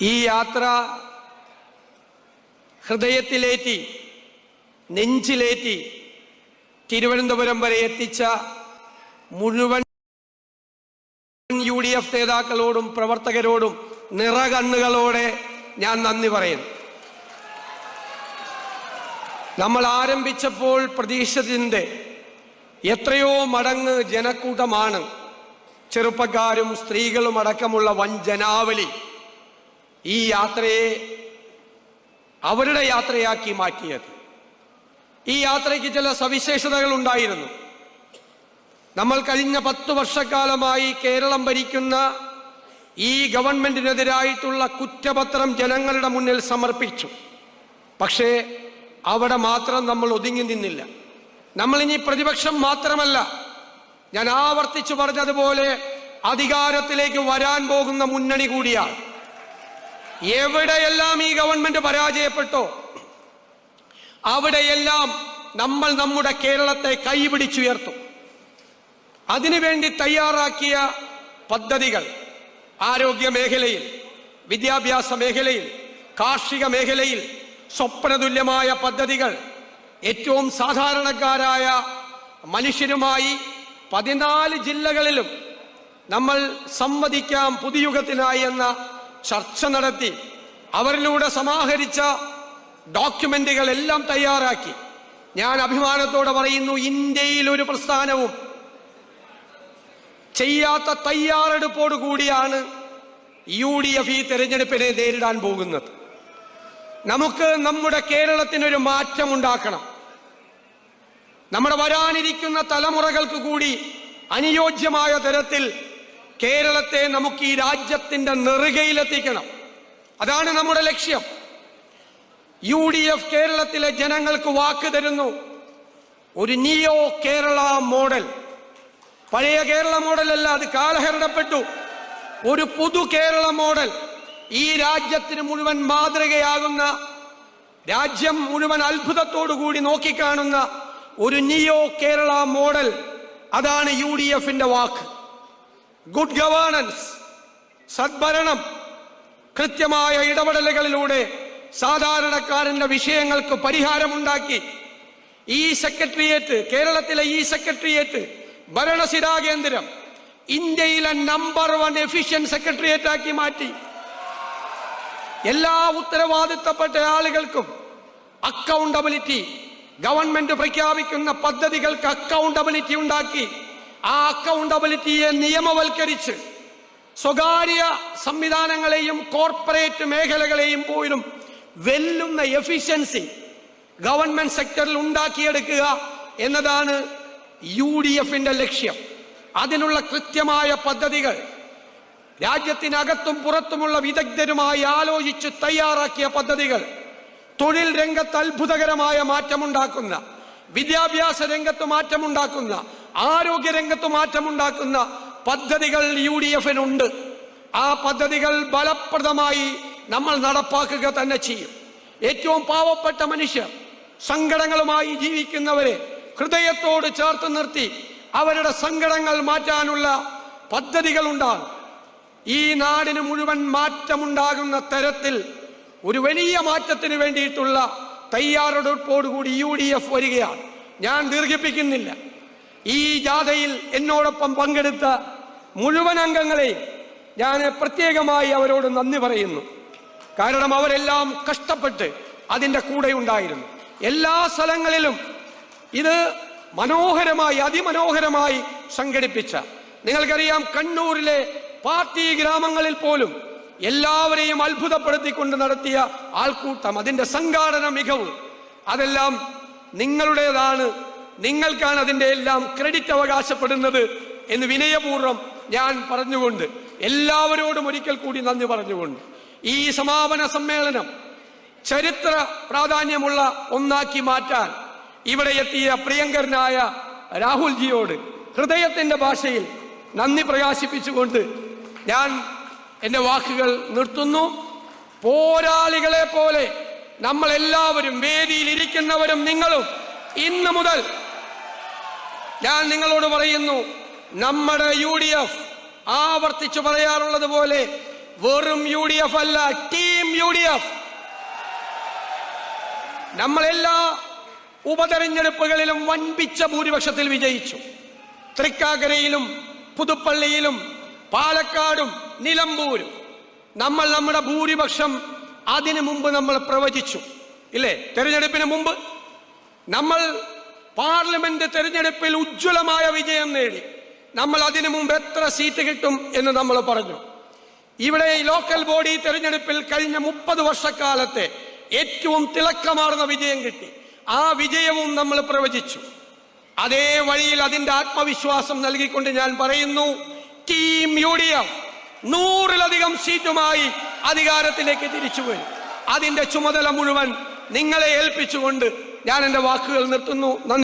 ഈ യാത്ര ഹൃദയത്തിലേറ്റി നെഞ്ചിലേറ്റി തിരുവനന്തപുരം വരെ എത്തിച്ച മുഴുവൻ UDF നേതാക്കളോടും പ്രവർത്തകരോടും നിറകണ്ണുകളോടെ ഞാൻ നന്ദി പറയുന്നു. നമ്മൾ ആരംഭിച്ചപ്പോൾ പ്രതീക്ഷിച്ചതിൻ്റെ എത്രയോ മടങ്ങ് ജനക്കൂട്ടമാണ് ചെറുപ്പക്കാരും സ്ത്രീകളും അടക്കമുള്ള വൻ ജനാവലി ഈ യാത്രയെ അവരുടെ യാത്രയാക്കി മാറ്റിയത്. ഈ യാത്രയ്ക്ക് ചില സവിശേഷതകൾ ഉണ്ടായിരുന്നു. നമ്മൾ കഴിഞ്ഞ 10 വർഷക്കാലമായി കേരളം ഭരിക്കുന്ന ഈ ഗവൺമെന്റിനെതിരായിട്ടുള്ള കുറ്റപത്രം ജനങ്ങളുടെ മുന്നിൽ സമർപ്പിച്ചു. പക്ഷേ അവിടെ മാത്രം നമ്മൾ ഒതുങ്ങി നിന്നില്ല. നമ്മളിനി പ്രതിപക്ഷം മാത്രമല്ല, ഞാൻ ആവർത്തിച്ചു പറഞ്ഞതുപോലെ അധികാരത്തിലേക്ക് വരാൻ പോകുന്ന മുന്നണി കൂടിയാണ്. എവിടെയെല്ലാം ഈ ഗവൺമെന്റ് പരാജയപ്പെട്ടോ അവിടെയെല്ലാം നമ്മൾ നമ്മുടെ കേരളത്തെ കൈപിടിച്ചുയർത്തും. അതിനുവേണ്ടി തയ്യാറാക്കിയ പദ്ധതികൾ ആരോഗ്യ മേഖലയിൽ, വിദ്യാഭ്യാസ മേഖലയിൽ, കാർഷിക മേഖലയിൽ സ്വപ്നതുല്യമായ പദ്ധതികൾ, ഏറ്റവും സാധാരണക്കാരായ മനുഷ്യരുമായി 14 ജില്ലകളിലും നമ്മൾ സംവദിക്കാം പുതുയുഗത്തിനായി എന്ന ചർച്ച നടത്തി അവരിലൂടെ സമാഹരിച്ച ഡോക്യുമെന്റുകൾ എല്ലാം തയ്യാറാക്കി. ഞാൻ അഭിമാനത്തോടെ പറയുന്നു, ഇന്ത്യയിൽ ഒരു പ്രസ്ഥാനവും ചെയ്യാത്ത തയ്യാറെടുപ്പോടുകൂടിയാണ് UDF ഈ തെരഞ്ഞെടുപ്പിനെ നേരിടാൻ പോകുന്നത്. നമുക്ക് നമ്മുടെ കേരളത്തിനൊരു മാറ്റമുണ്ടാക്കണം. നമ്മുടെ വരാനിരിക്കുന്ന തലമുറകൾക്ക് കൂടി അനുയോജ്യമായ തരത്തിൽ കേരളത്തെ നമുക്ക് ഈ രാജ്യത്തിന്റെ നെറുകയിലെത്തിക്കണം. അതാണ് നമ്മുടെ ലക്ഷ്യം. UDF കേരളത്തിലെ ജനങ്ങൾക്ക് വാക്ക് തരുന്നു, ഒരു നിയോ കേരള മോഡൽ. പഴയ കേരള മോഡലല്ല, അത് കാലഹരണപ്പെട്ടു. ഒരു പുതു കേരള മോഡൽ, ഈ രാജ്യത്തിന് മുഴുവൻ മാതൃകയാകുന്ന, രാജ്യം മുഴുവൻ അത്ഭുതത്തോടുകൂടി നോക്കിക്കാണുന്ന ഒരു നിയോ കേരള മോഡൽ. അതാണ് UDFന്റെ വാക്ക്. ഗുഡ് ഗവേണൻസ്, സദ്ഭരണം, കൃത്യമായ ഇടപെടലുകളിലൂടെ സാധാരണക്കാരന്റെ വിഷയങ്ങൾക്ക് പരിഹാരമുണ്ടാക്കി ഈ സെക്രട്ടേറിയറ്റ്, കേരളത്തിലെ ഈ സെക്രട്ടേറിയറ്റ് ഭരണസിരാ കേന്ദ്രം ഇന്ത്യയിലെ നമ്പർ 1 എഫിഷ്യന്റ് സെക്രട്ടേറിയറ്റ് ആക്കി മാറ്റി. എല്ലാ ഉത്തരവാദിത്തപ്പെട്ട ആളുകൾക്കും അക്കൗണ്ടബിലിറ്റി, ഗവൺമെന്റ് പ്രഖ്യാപിക്കുന്ന പദ്ധതികൾക്ക് അക്കൗണ്ടബിലിറ്റി ഉണ്ടാക്കി. ആ അക്കൗണ്ടബിലിറ്റിയെ നിയമവൽക്കരിച്ച് സ്വകാര്യ സംവിധാനങ്ങളെയും കോർപ്പറേറ്റ് മേഖലകളെയും പോലും വെല്ലുന്ന എഫിഷ്യൻസി ഗവൺമെന്റ് സെക്ടറിൽ ഉണ്ടാക്കിയെടുക്കുക എന്നതാണ് UDFന്റെ ലക്ഷ്യം. അതിനുള്ള കൃത്യമായ പദ്ധതികൾ രാജ്യത്തിനകത്തും പുറത്തുമുള്ള വിദഗ്ധരുമായി ആലോചിച്ച് തയ്യാറാക്കിയ പദ്ധതികൾ, തൊഴിൽ രംഗത്ത് അത്ഭുതകരമായ മാറ്റമുണ്ടാക്കുന്ന, വിദ്യാഭ്യാസ രംഗത്ത് മാറ്റമുണ്ടാക്കുന്ന, ആരോഗ്യ രംഗത്ത് മാറ്റമുണ്ടാക്കുന്ന പദ്ധതികൾ UDFനുണ്ട്. ആ പദ്ധതികൾ ഫലപ്രദമായി നമ്മൾ നടപ്പാക്കുക തന്നെ ചെയ്യും. ഏറ്റവും പാവപ്പെട്ട മനുഷ്യർ, സങ്കടങ്ങളുമായി ജീവിക്കുന്നവരെ ഹൃദയത്തോട് ചേർത്ത് നിർത്തി അവരുടെ സങ്കടങ്ങൾ മാറ്റാനുള്ള പദ്ധതികൾ ഉണ്ടാകും. ഈ നാടിന് മുഴുവൻ മാറ്റമുണ്ടാകുന്ന തരത്തിൽ ഒരു വലിയ മാറ്റത്തിന് വേണ്ടിയിട്ടുള്ള തയ്യാറെടുപ്പോടുകൂടി UDF വരികയാണ്. ഞാൻ ദീർഘിപ്പിക്കുന്നില്ല. ഈ ജാഥയിൽ എന്നോടൊപ്പം പങ്കെടുത്ത മുഴുവൻ അംഗങ്ങളെയും ഞാൻ പ്രത്യേകമായി അവരോട് നന്ദി പറയുന്നു. കാരണം അവരെല്ലാം കഷ്ടപ്പെട്ട് അതിൻ്റെ കൂടെ ഉണ്ടായിരുന്നു. എല്ലാ സ്ഥലങ്ങളിലും ഇത് മനോഹരമായി, അതിമനോഹരമായി സംഘടിപ്പിച്ച, നിങ്ങൾക്കറിയാം, കണ്ണൂരിലെ പാർട്ടി ഗ്രാമങ്ങളിൽ പോലും എല്ലാവരെയും അത്ഭുതപ്പെടുത്തിക്കൊണ്ട് നടത്തിയ ആൾക്കൂട്ടം, അതിൻ്റെ സംഘാടന മികവ്, അതെല്ലാം നിങ്ങളുടേതാണ്. നിങ്ങൾക്കാണ് അതിൻ്റെ എല്ലാം ക്രെഡിറ്റ് അവകാശപ്പെടുന്നത് എന്ന് വിനയപൂർവ്വം ഞാൻ പറഞ്ഞുകൊണ്ട്, എല്ലാവരോടും ഒരിക്കൽ കൂടി നന്ദി പറഞ്ഞുകൊണ്ട്, ഈ സമാപന സമ്മേളനം ചരിത്ര പ്രാധാന്യമുള്ള ഒന്നാക്കി മാറ്റാൻ ഇവിടെ എത്തിയ പ്രിയങ്കരനായ രാഹുൽജിയോട് ഹൃദയത്തിന്റെ ഭാഷയിൽ നന്ദി പ്രകാശിപ്പിച്ചുകൊണ്ട് ഞാൻ എൻ്റെ വാക്കുകൾ നിർത്തുന്നു. പോരാളികളെ പോലെ നമ്മളെല്ലാവരും, വേദിയിൽ ഇരിക്കുന്നവരും നിങ്ങളും, ഇന്നു മുതൽ ഞാൻ നിങ്ങളോട് പറയുന്നു, നമ്മുടെ UDF ആവർത്തിച്ചു പറയാറുള്ളത് പോലെ വെറും UDF അല്ല, ടീം UDF. നമ്മളെല്ലാ ഉപതെരഞ്ഞെടുപ്പുകളിലും വൻപിച്ച ഭൂരിപക്ഷത്തിൽ വിജയിച്ചു. തൃക്കാക്കരയിലും പുതുപ്പള്ളിയിലും പാലക്കാടും നിലമ്പൂരും നമ്മുടെ ഭൂരിപക്ഷം അതിനു മുമ്പ് നമ്മൾ പ്രവചിച്ചു, ഇല്ലേ? തെരഞ്ഞെടുപ്പിന് മുമ്പ് നമ്മൾ പാർലമെന്റ് തെരഞ്ഞെടുപ്പിൽ ഉജ്ജ്വലമായ വിജയം നേടി. നമ്മൾ അതിനു മുമ്പ് എത്ര സീറ്റ് കിട്ടും എന്ന് നമ്മൾ പറഞ്ഞു. ഇവിടെ ലോക്കൽ ബോഡി തെരഞ്ഞെടുപ്പിൽ കഴിഞ്ഞ 30 വർഷക്കാലത്തെ ഏറ്റവും തിളക്കമാർന്ന വിജയം കിട്ടി. ആ വിജയവും നമ്മൾ പ്രവചിച്ചു. അതേ വഴിയിൽ അതിന്റെ ആത്മവിശ്വാസം നൽകിക്കൊണ്ട് ഞാൻ പറയുന്നു, ടീം UDF 100-ലധികം സീറ്റുമായി അധികാരത്തിലേക്ക് തിരിച്ചു വരും. അതിന്റെ ചുമതല മുഴുവൻ നിങ്ങളെ ഏൽപ്പിച്ചുകൊണ്ട് ഞാൻ എൻ്റെ വാക്കുകൾ നിർത്തുന്നു. നന്ദി.